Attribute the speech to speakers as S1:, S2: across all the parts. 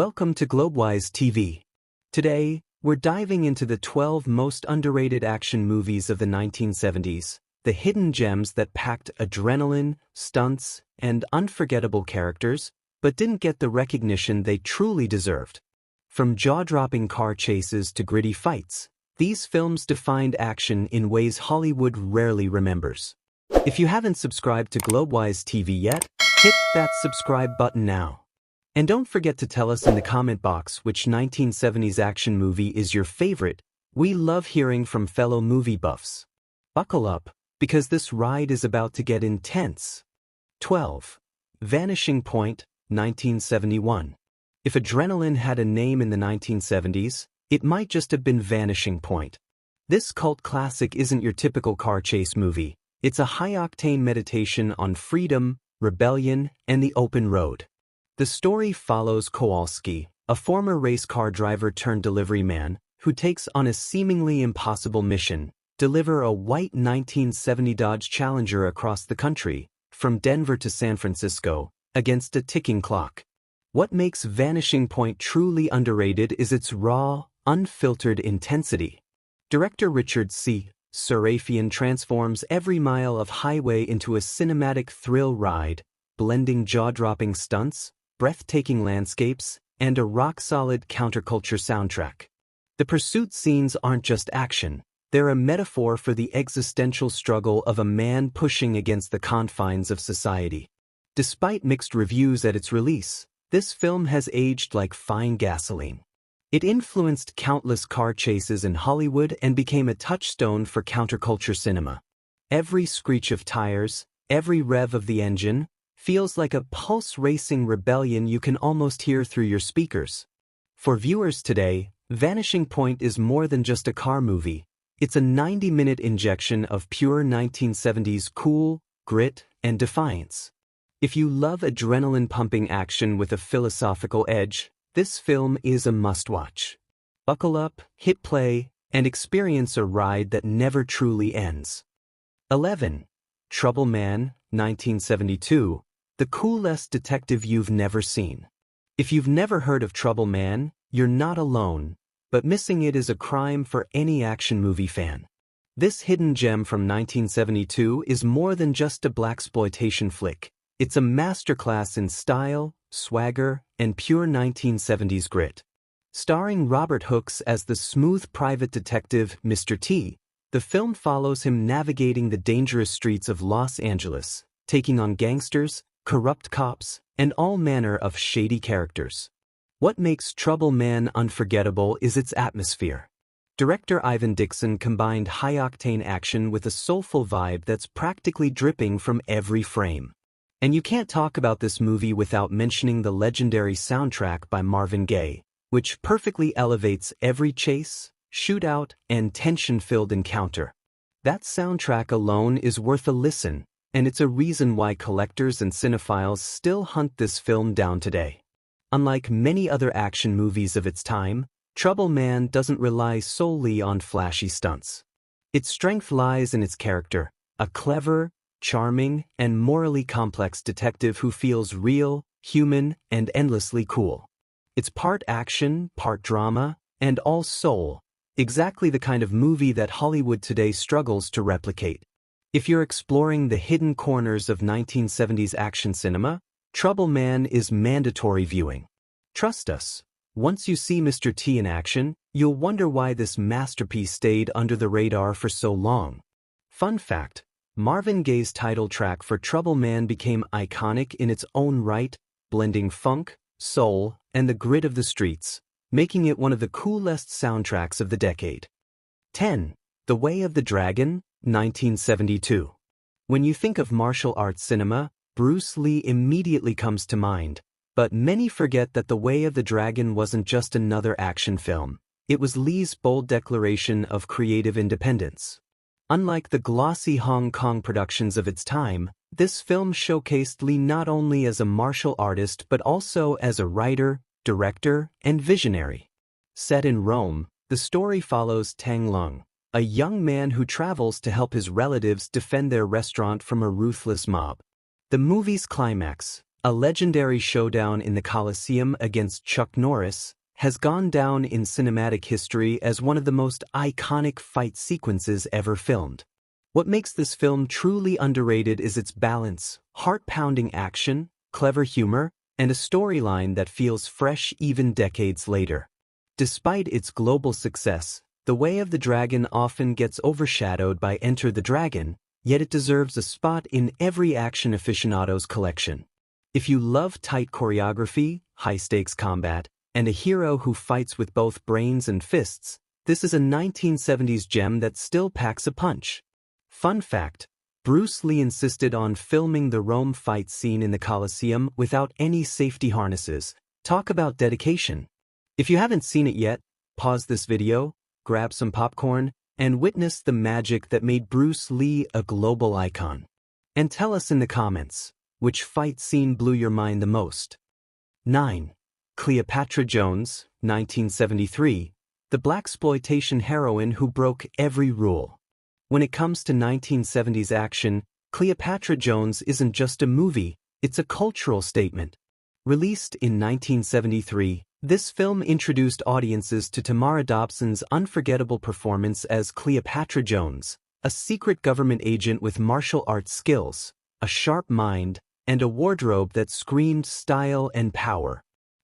S1: Welcome to Globewise TV. Today, we're diving into the 12 most underrated action movies of the 1970s, the hidden gems that packed adrenaline, stunts, and unforgettable characters, but didn't get the recognition they truly deserved. From jaw-dropping car chases to gritty fights, these films defined action in ways Hollywood rarely remembers. If you haven't subscribed to Globewise TV yet, hit that subscribe button now. And don't forget to tell us in the comment box which 1970s action movie is your favorite. We love hearing from fellow movie buffs. Buckle up, because this ride is about to get intense. 12. Vanishing Point, 1971. If adrenaline had a name in the 1970s, it might just have been Vanishing Point. This cult classic isn't your typical car chase movie. It's a high-octane meditation on freedom, rebellion, and the open road. The story follows Kowalski, a former race car driver turned delivery man, who takes on a seemingly impossible mission: deliver a white 1970 Dodge Challenger across the country, from Denver to San Francisco, against a ticking clock. What makes Vanishing Point truly underrated is its raw, unfiltered intensity. Director Richard C. Sarafian transforms every mile of highway into a cinematic thrill ride, blending jaw-dropping stunts, breathtaking landscapes, and a rock-solid counterculture soundtrack. The pursuit scenes aren't just action, they're a metaphor for the existential struggle of a man pushing against the confines of society. Despite mixed reviews at its release, this film has aged like fine gasoline. It influenced countless car chases in Hollywood and became a touchstone for counterculture cinema. Every screech of tires, every rev of the engine, feels like a pulse-racing rebellion you can almost hear through your speakers. For viewers today, Vanishing Point is more than just a car movie. It's a 90-minute injection of pure 1970s cool, grit, and defiance. If you love adrenaline-pumping action with a philosophical edge, this film is a must-watch. Buckle up, hit play, and experience a ride that never truly ends. 11. Trouble Man, 1972. The coolest detective you've never seen. If you've never heard of Trouble Man, you're not alone, but missing it is a crime for any action movie fan. This hidden gem from 1972 is more than just a blaxploitation flick. It's a masterclass in style, swagger, and pure 1970s grit. Starring Robert Hooks as the smooth private detective Mr. T, the film follows him navigating the dangerous streets of Los Angeles, taking on gangsters, corrupt cops, and all manner of shady characters. What makes Trouble Man unforgettable is its atmosphere. Director Ivan Dixon combined high-octane action with a soulful vibe that's practically dripping from every frame. And you can't talk about this movie without mentioning the legendary soundtrack by Marvin Gaye, which perfectly elevates every chase, shootout, and tension-filled encounter. That soundtrack alone is worth a listen, and it's a reason why collectors and cinephiles still hunt this film down today. Unlike many other action movies of its time, Trouble Man doesn't rely solely on flashy stunts. Its strength lies in its character, a clever, charming, and morally complex detective who feels real, human, and endlessly cool. It's part action, part drama, and all soul, exactly the kind of movie that Hollywood today struggles to replicate. If you're exploring the hidden corners of 1970s action cinema, Trouble Man is mandatory viewing. Trust us, once you see Mr. T in action, you'll wonder why this masterpiece stayed under the radar for so long. Fun fact, Marvin Gaye's title track for Trouble Man became iconic in its own right, blending funk, soul, and the grit of the streets, making it one of the coolest soundtracks of the decade. 10. The Way of the Dragon, 1972. When you think of martial arts cinema, Bruce Lee immediately comes to mind, but many forget that The Way of the Dragon wasn't just another action film. It was Lee's bold declaration of creative independence. Unlike the glossy Hong Kong productions of its time, this film showcased Lee not only as a martial artist but also as a writer, director, and visionary. Set in Rome, the story follows Tang Lung, a young man who travels to help his relatives defend their restaurant from a ruthless mob. The movie's climax, A legendary showdown in the Coliseum against Chuck Norris has gone down in cinematic history as one of the most iconic fight sequences ever filmed. What makes this film truly underrated is its balance, heart-pounding action, clever humor, and a storyline that feels fresh even decades later. Despite its global success, The Way of the Dragon often gets overshadowed by Enter the Dragon, yet it deserves a spot in every action aficionado's collection. If you love tight choreography, high-stakes combat, and a hero who fights with both brains and fists, this is a 1970s gem that still packs a punch. Fun fact: Bruce Lee insisted on filming the Rome fight scene in the Colosseum without any safety harnesses. Talk about dedication. If you haven't seen it yet, pause this video, grab some popcorn, and witness the magic that made Bruce Lee a global icon. And tell us in the comments, which fight scene blew your mind the most? 9. Cleopatra Jones, 1973, the blaxploitation heroine who broke every rule. When it comes to 1970s action, Cleopatra Jones isn't just a movie, it's a cultural statement. Released in 1973, this film introduced audiences to Tamara Dobson's unforgettable performance as Cleopatra Jones, a secret government agent with martial arts skills, a sharp mind, and a wardrobe that screamed style and power.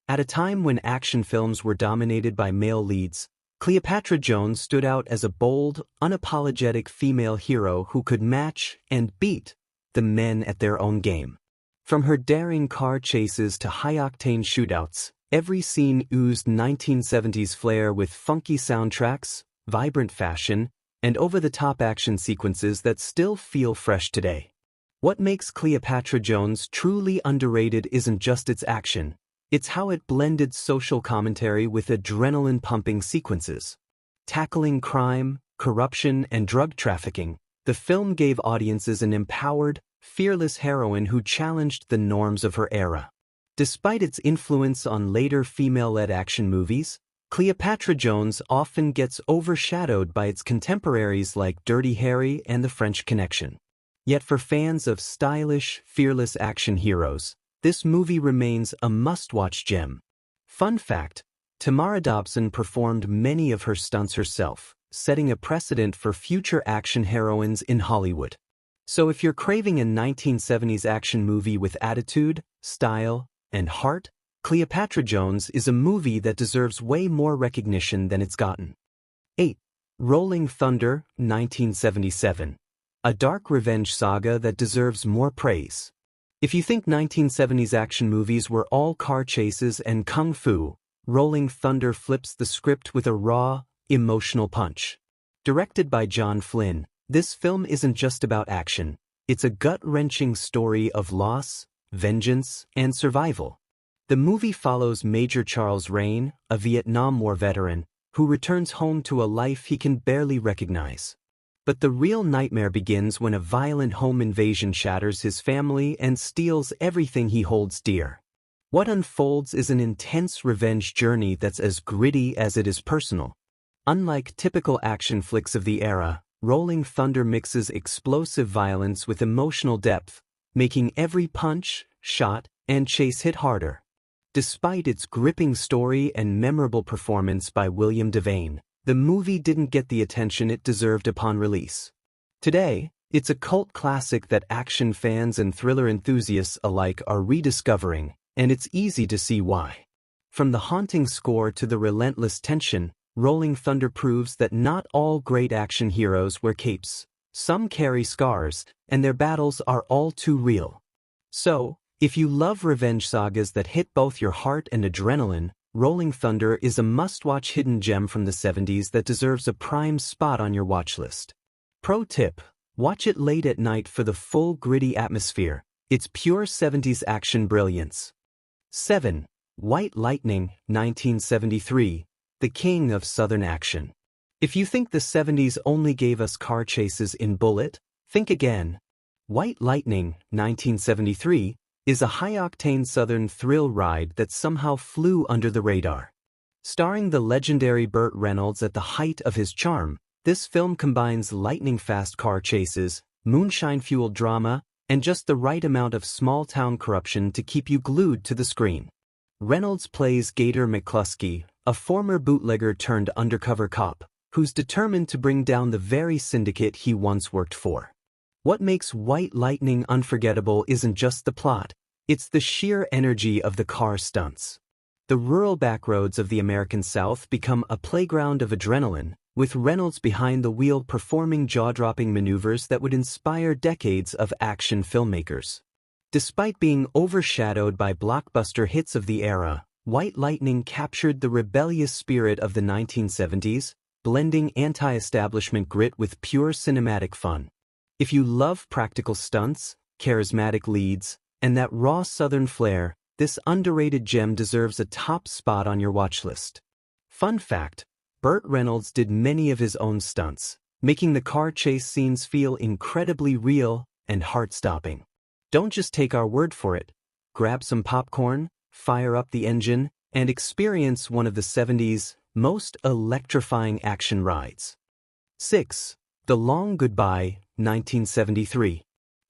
S1: At a time when action films were dominated by male leads, Cleopatra Jones stood out as a bold, unapologetic female hero who could match and beat the men at their own game. From her daring car chases to high-octane shootouts, every scene oozed 1970s flair with funky soundtracks, vibrant fashion, and over-the-top action sequences that still feel fresh today. What makes Cleopatra Jones truly underrated isn't just its action, it's how it blended social commentary with adrenaline-pumping sequences. Tackling crime, corruption, and drug trafficking, the film gave audiences an empowered, fearless heroine who challenged the norms of her era. Despite its influence on later female-led action movies, Cleopatra Jones often gets overshadowed by its contemporaries like Dirty Harry and The French Connection. Yet for fans of stylish, fearless action heroes, this movie remains a must-watch gem. Fun fact: Tamara Dobson performed many of her stunts herself, setting a precedent for future action heroines in Hollywood. So if you're craving a 1970s action movie with attitude, style, and heart, Cleopatra Jones is a movie that deserves way more recognition than it's gotten. 8. Rolling Thunder, 1977. A dark revenge saga that deserves more praise. If you think 1970s action movies were all car chases and kung fu, Rolling Thunder flips the script with a raw, emotional punch. Directed by John Flynn, this film isn't just about action, it's a gut-wrenching story of loss, vengeance, and survival. The movie follows Major Charles Rain, a Vietnam War veteran, who returns home to a life he can barely recognize. But the real nightmare begins when a violent home invasion shatters his family and steals everything he holds dear. What unfolds is an intense revenge journey that's as gritty as it is personal. Unlike typical action flicks of the era, Rolling Thunder mixes explosive violence with emotional depth, making every punch, shot, and chase hit harder. Despite its gripping story and memorable performance by William Devane, the movie didn't get the attention it deserved upon release. Today, it's a cult classic that action fans and thriller enthusiasts alike are rediscovering, and it's easy to see why. From the haunting score to the relentless tension, Rolling Thunder proves that not all great action heroes wear capes. Some carry scars, and their battles are all too real. So, if you love revenge sagas that hit both your heart and adrenaline, Rolling Thunder is a must-watch hidden gem from the 70s that deserves a prime spot on your watch list. Pro tip: watch it late at night for the full gritty atmosphere. It's pure 70s action brilliance. 7. White Lightning, 1973, the king of Southern action. If you think the 70s only gave us car chases in Bullitt, think again. White Lightning, 1973, is a high-octane Southern thrill ride that somehow flew under the radar. Starring the legendary Burt Reynolds at the height of his charm, this film combines lightning-fast car chases, moonshine-fueled drama, and just the right amount of small-town corruption to keep you glued to the screen. Reynolds plays Gator McCluskey, a former bootlegger turned undercover cop, who's determined to bring down the very syndicate he once worked for. What makes White Lightning unforgettable isn't just the plot, it's the sheer energy of the car stunts. The rural backroads of the American South become a playground of adrenaline, with Reynolds behind the wheel performing jaw-dropping maneuvers that would inspire decades of action filmmakers. Despite being overshadowed by blockbuster hits of the era, White Lightning captured the rebellious spirit of the 1970s, blending anti-establishment grit with pure cinematic fun. If you love practical stunts, charismatic leads, and that raw Southern flair, this underrated gem deserves a top spot on your watch list. Fun fact: Burt Reynolds did many of his own stunts, making the car chase scenes feel incredibly real and heart-stopping. Don't just take our word for it. Grab some popcorn, fire up the engine, and experience one of the 70s' most electrifying action rides. 6. The Long Goodbye, 1973.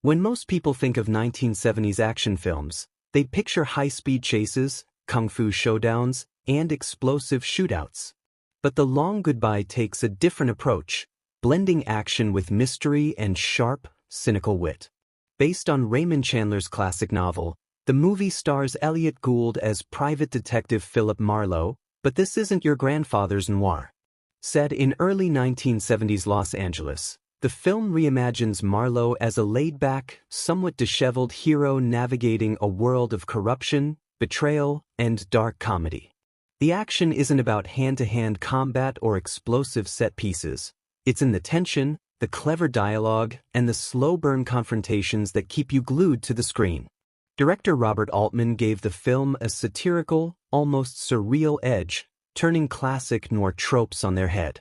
S1: When most people think of 1970s action films, they picture high-speed chases, kung fu showdowns, and explosive shootouts. But The Long Goodbye takes a different approach, blending action with mystery and sharp, cynical wit. Based on Raymond Chandler's classic novel, the movie stars Elliot Gould as private detective Philip Marlowe, but this isn't your grandfather's noir. Set in early 1970s Los Angeles, the film reimagines Marlowe as a laid-back, somewhat disheveled hero navigating a world of corruption, betrayal, and dark comedy. The action isn't about hand-to-hand combat or explosive set pieces. It's in the tension, the clever dialogue, and the slow-burn confrontations that keep you glued to the screen. Director Robert Altman gave the film a satirical, almost surreal edge, turning classic noir tropes on their head.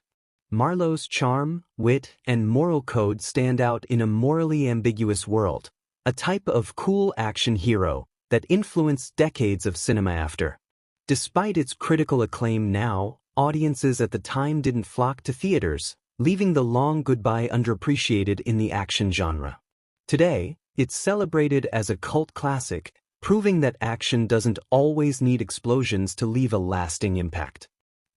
S1: Marlowe's charm, wit, and moral code stand out in a morally ambiguous world, a type of cool action hero that influenced decades of cinema after. Despite its critical acclaim now, audiences at the time didn't flock to theaters, leaving The Long Goodbye underappreciated in the action genre. Today, it's celebrated as a cult classic, proving that action doesn't always need explosions to leave a lasting impact.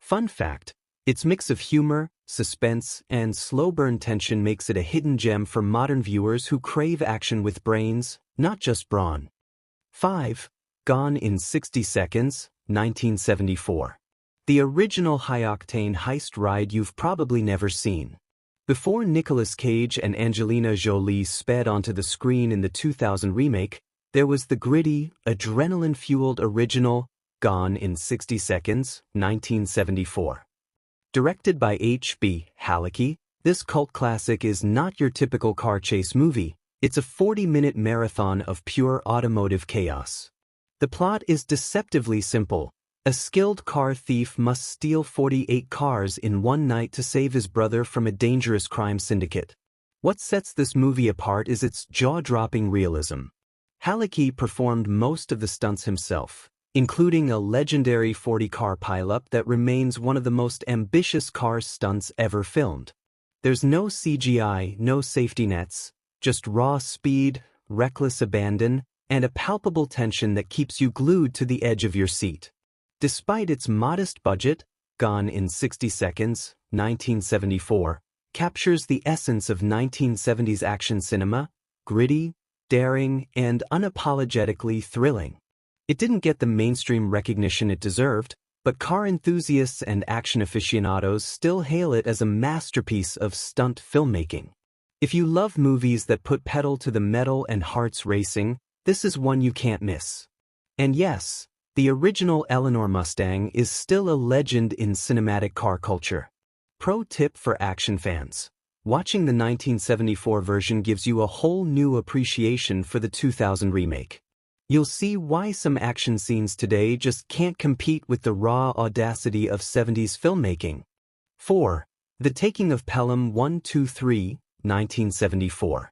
S1: Fun fact: its mix of humor, suspense, and slow-burn tension makes it a hidden gem for modern viewers who crave action with brains, not just brawn. 5. Gone in 60 Seconds, 1974. The original high-octane heist ride you've probably never seen. Before Nicolas Cage and Angelina Jolie sped onto the screen in the 2000 remake, there was the gritty, adrenaline-fueled original Gone in 60 Seconds, 1974. Directed by H.B. Halicki, this cult classic is not your typical car chase movie. It's a 40-minute marathon of pure automotive chaos. The plot is deceptively simple. A skilled car thief must steal 48 cars in one night to save his brother from a dangerous crime syndicate. What sets this movie apart is its jaw-dropping realism. Halicki performed most of the stunts himself, including a legendary 40-car pileup that remains one of the most ambitious car stunts ever filmed. There's no CGI, no safety nets, just raw speed, reckless abandon, and a palpable tension that keeps you glued to the edge of your seat. Despite its modest budget, Gone in 60 Seconds, 1974, captures the essence of 1970s action cinema: gritty, daring, and unapologetically thrilling. It didn't get the mainstream recognition it deserved, but car enthusiasts and action aficionados still hail it as a masterpiece of stunt filmmaking. If you love movies that put pedal to the metal and hearts racing, this is one you can't miss. And yes, the original Eleanor Mustang is still a legend in cinematic car culture. Pro tip for action fans: watching the 1974 version gives you a whole new appreciation for the 2000 remake. You'll see why some action scenes today just can't compete with the raw audacity of 70s filmmaking. 4. The Taking of Pelham 123, 1974.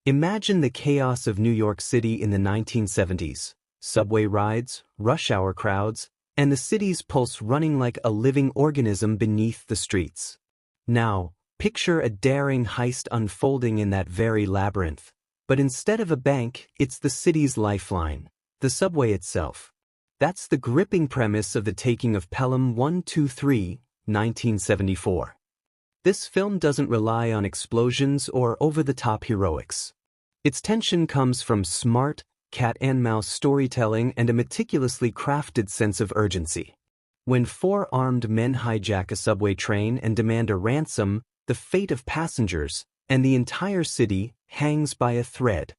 S1: Imagine the chaos of New York City in the 1970s. Subway rides, rush hour crowds, and the city's pulse running like a living organism beneath the streets. Now, picture a daring heist unfolding in that very labyrinth. But instead of a bank, it's the city's lifeline, the subway itself. That's the gripping premise of The Taking of Pelham 123, 1974. This film doesn't rely on explosions or over-the-top heroics. Its tension comes from smart, cat-and-mouse storytelling and a meticulously crafted sense of urgency. When four armed men hijack a subway train and demand a ransom, the fate of passengers, and the entire city, hangs by a thread.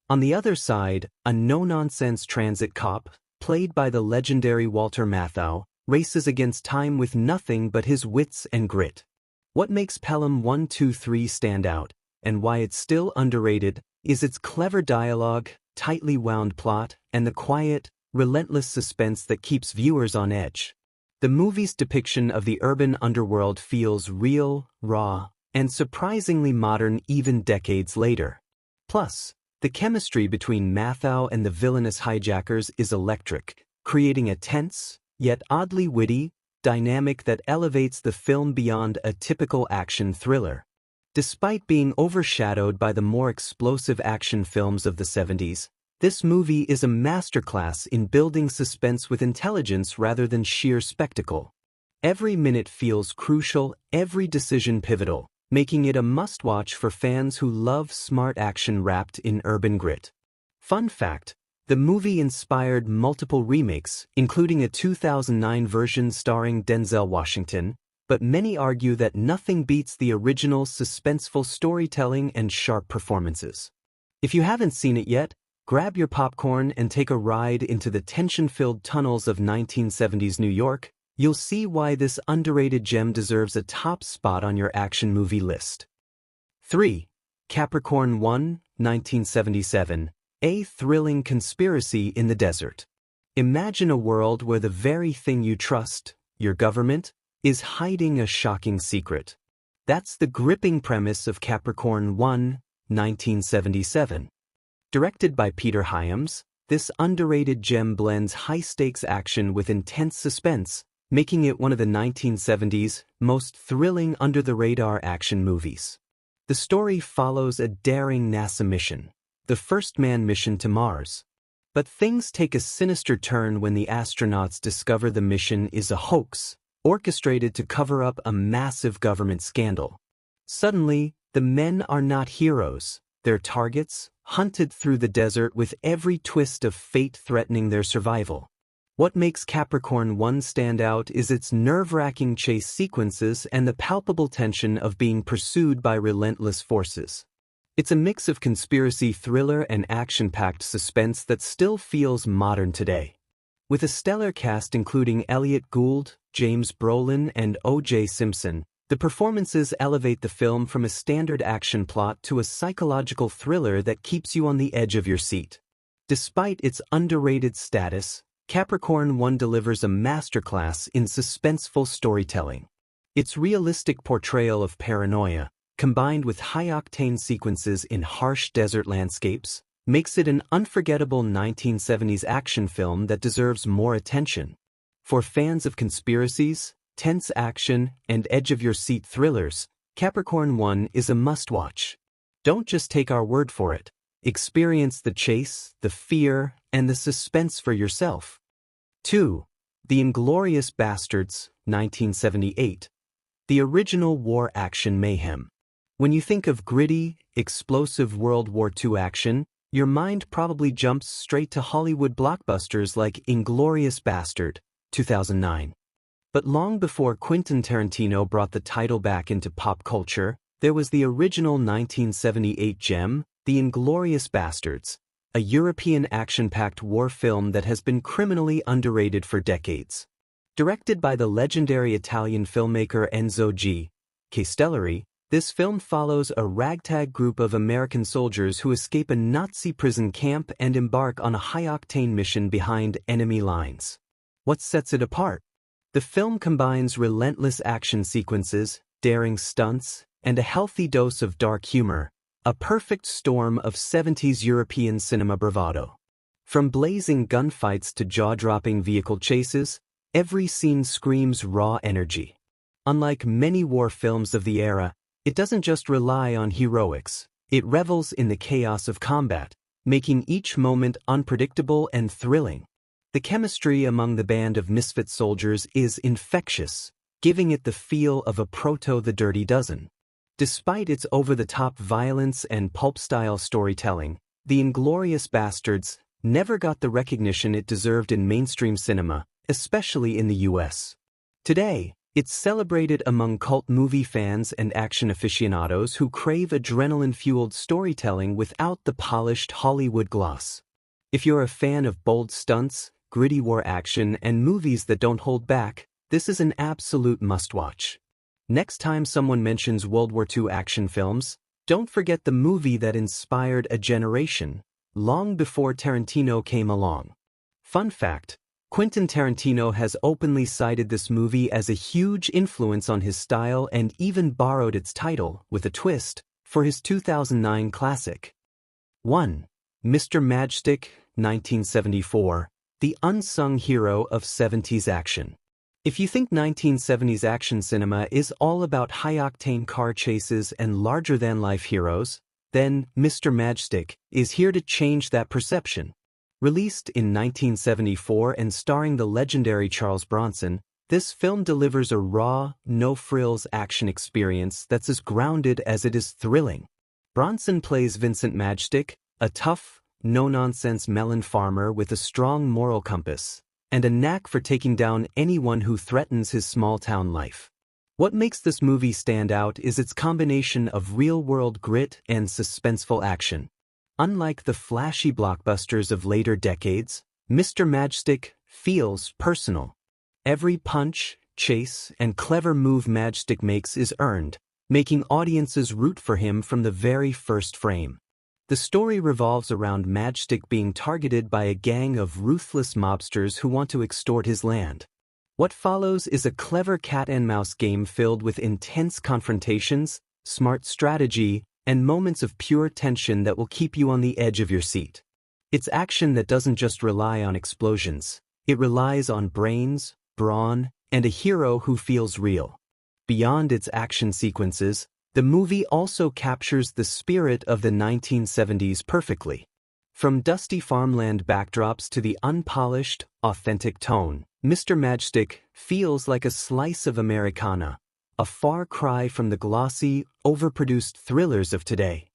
S1: On the other side, a no-nonsense transit cop, played by the legendary Walter Matthau, races against time with nothing but his wits and grit. What makes Pelham 123 stand out, and why it's still underrated, is its clever dialogue, tightly wound plot, and the quiet, relentless suspense that keeps viewers on edge. The movie's depiction of the urban underworld feels real, raw, and surprisingly modern even decades later. Plus, the chemistry between Matthau and the villainous hijackers is electric, creating a tense, yet oddly witty, dynamic that elevates the film beyond a typical action thriller. Despite being overshadowed by the more explosive action films of the 70s, this movie is a masterclass in building suspense with intelligence rather than sheer spectacle. Every minute feels crucial, every decision pivotal, making it a must-watch for fans who love smart action wrapped in urban grit. Fun fact: the movie inspired multiple remakes, including a 2009 version starring Denzel Washington, but many argue that nothing beats the original suspenseful storytelling and sharp performances. If you haven't seen it yet, grab your popcorn and take a ride into the tension-filled tunnels of 1970s New York. You'll see why this underrated gem deserves a top spot on your action movie list. 3. Capricorn 1, 1977. A thrilling conspiracy in the desert. Imagine a world where the very thing you trust, your government, is hiding a shocking secret. That's the gripping premise of Capricorn 1, 1977. Directed by Peter Hyams, this underrated gem blends high-stakes action with intense suspense, making it one of the 1970s most thrilling under-the-radar action movies. The story follows a daring NASA mission, the first manned mission to Mars. But things take a sinister turn when the astronauts discover the mission is a hoax, orchestrated to cover up a massive government scandal. Suddenly, the men are not heroes, they're targets, hunted through the desert with every twist of fate threatening their survival. What makes Capricorn 1 stand out is its nerve-wracking chase sequences and the palpable tension of being pursued by relentless forces. It's a mix of conspiracy thriller and action-packed suspense that still feels modern today. With a stellar cast including Elliot Gould, James Brolin, and O.J. Simpson, the performances elevate the film from a standard action plot to a psychological thriller that keeps you on the edge of your seat. Despite its underrated status, Capricorn 1 delivers a masterclass in suspenseful storytelling. Its realistic portrayal of paranoia, combined with high-octane sequences in harsh desert landscapes, makes it an unforgettable 1970s action film that deserves more attention. For fans of conspiracies, tense action, and edge-of-your-seat thrillers, Capricorn 1 is a must-watch. Don't just take our word for it. Experience the chase, the fear, and the suspense for yourself. 2. The Inglourious Basterds, 1978. The original war action mayhem. When you think of gritty, explosive World War II action, your mind probably jumps straight to Hollywood blockbusters like Inglourious Basterd, 2009. But long before Quentin Tarantino brought the title back into pop culture, there was the original 1978 gem, The Inglourious Basterds, a European action-packed war film that has been criminally underrated for decades. Directed by the legendary Italian filmmaker Enzo G. Castellari, this film follows a ragtag group of American soldiers who escape a Nazi prison camp and embark on a high-octane mission behind enemy lines. What sets it apart? The film combines relentless action sequences, daring stunts, and a healthy dose of dark humor, a perfect storm of 70s European cinema bravado. From blazing gunfights to jaw-dropping vehicle chases, every scene screams raw energy. Unlike many war films of the era, it doesn't just rely on heroics, It revels in the chaos of combat, making each moment unpredictable and thrilling. The chemistry among the band of misfit soldiers is infectious, giving it the feel of a proto-The Dirty Dozen. Despite its over-the-top violence and pulp-style storytelling, The Inglourious Basterds never got the recognition it deserved in mainstream cinema, especially in the US. Today, it's celebrated among cult movie fans and action aficionados who crave adrenaline-fueled storytelling without the polished Hollywood gloss. If you're a fan of bold stunts, gritty war action, and movies that don't hold back, this is an absolute must-watch. Next time someone mentions World War II action films, don't forget the movie that inspired a generation, long before Tarantino came along. Fun fact: Quentin Tarantino has openly cited this movie as a huge influence on his style and even borrowed its title, with a twist, for his 2009 classic. 1. Mr. Matchstick, 1974, the unsung hero of 70s action. If you think 1970s action cinema is all about high-octane car chases and larger-than-life heroes, then Mr. Matchstick is here to change that perception. Released in 1974 and starring the legendary Charles Bronson, this film delivers a raw, no-frills action experience that's as grounded as it is thrilling. Bronson plays Vincent Matchstick, a tough, no-nonsense melon farmer with a strong moral compass and a knack for taking down anyone who threatens his small-town life. What makes this movie stand out is its combination of real-world grit and suspenseful action. Unlike the flashy blockbusters of later decades, Mr. Matchstick feels personal. Every punch, chase, and clever move Matchstick makes is earned, making audiences root for him from the very first frame. The story revolves around Matchstick being targeted by a gang of ruthless mobsters who want to extort his land. What follows is a clever cat-and-mouse game filled with intense confrontations, smart strategy, and moments of pure tension that will keep you on the edge of your seat. It's action that doesn't just rely on explosions. It relies on brains, brawn, and a hero who feels real. Beyond its action sequences, the movie also captures the spirit of the 1970s perfectly. From dusty farmland backdrops to the unpolished, authentic tone, Mr. Matchstick feels like a slice of Americana, a far cry from the glossy, overproduced thrillers of today.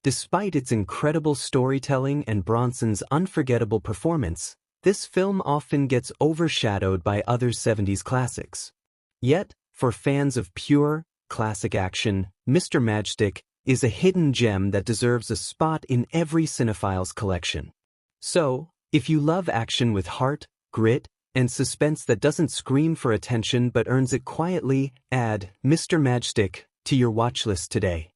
S1: Despite its incredible storytelling and Bronson's unforgettable performance, this film often gets overshadowed by other 70s classics. Yet, for fans of pure, classic action, Mr. Matchstick is a hidden gem that deserves a spot in every cinephile's collection. So, if you love action with heart, grit, and suspense that doesn't scream for attention but earns it quietly, add Mr. Matchstick to your watch list today.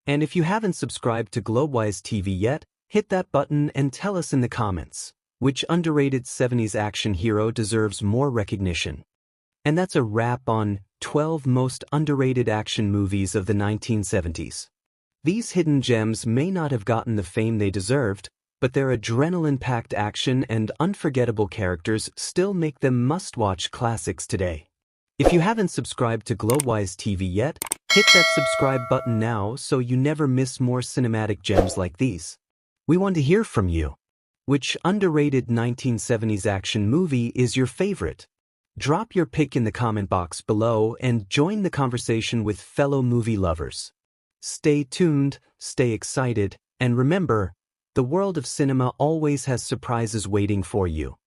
S1: And if you haven't subscribed to Globewise TV yet, hit that button and tell us in the comments which underrated 70s action hero deserves more recognition. And that's a wrap on 12 most underrated action movies of the 1970s. These hidden gems may not have gotten the fame they deserved, but their adrenaline-packed action and unforgettable characters still make them must-watch classics today. If you haven't subscribed to Globewise TV yet, hit that subscribe button now so you never miss more cinematic gems like these. We want to hear from you. Which underrated 1970s action movie is your favorite? Drop your pick in the comment box below and join the conversation with fellow movie lovers. Stay tuned, stay excited, and remember, the world of cinema always has surprises waiting for you.